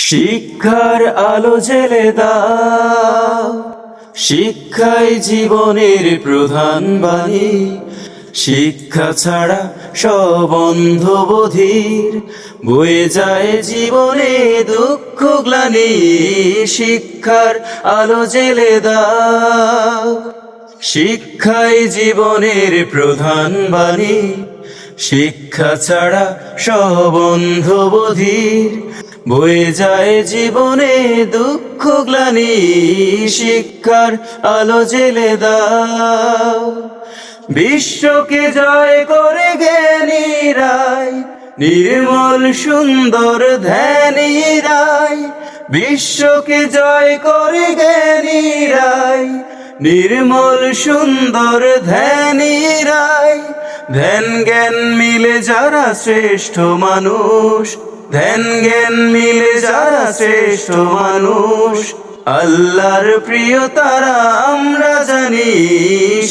শিক্ষার আলো জ্বেলে দাও, শিক্ষাই জীবনের প্রধান বাণী। শিক্ষা ছাড়া সব অন্ধ বধির, বয়ে যায় জীবনে দুঃখ গ্লানি। শিক্ষার আলো জ্বেলে দাও, শিক্ষাই জীবনের প্রধান বাণী। শিক্ষা ছাড়া সব অন্ধ বধির, বয়ে যায় জীবনে দুঃখ গ্লানি। শিক্ষার আলো জ্বেলে দাও, বিশ্বকে জয় করে জ্ঞানীরাই, নির্মল সুন্দর ধ্যানীরাই। বিশ্বকে জয় করে জ্ঞানীরাই, নির্মল সুন্দর ধ্যানীরাই। ধ্যান জ্ঞান মিলে যারা শ্রেষ্ঠ মানুষ, ধ্যান জ্ঞান মিলে যারা শ্রেষ্ঠ মানুষ। আল্লাহর প্রিয় তারা আমরা জানি,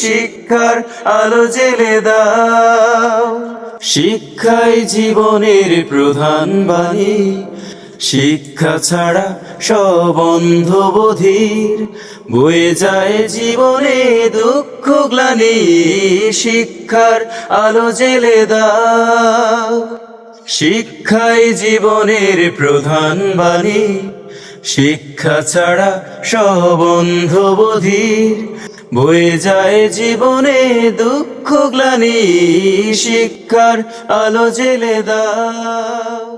শিক্ষার আলো জ্বেলে দাও। শিক্ষাই জীবনের প্রধান বাণী। শিক্ষা ছাড়া সব অন্ধ বধির, বয়ে যায় জীবনে দুঃখ গ্লানি। শিক্ষার আলো জ্বেলে দাও, শিক্ষাই জীবনের প্রধান বাণী। শিক্ষা ছাড়া সব অন্ধ বধির, বয়ে যায় জীবনে দুঃখ গ্লানি। শিক্ষার আলো জ্বেলে দাও।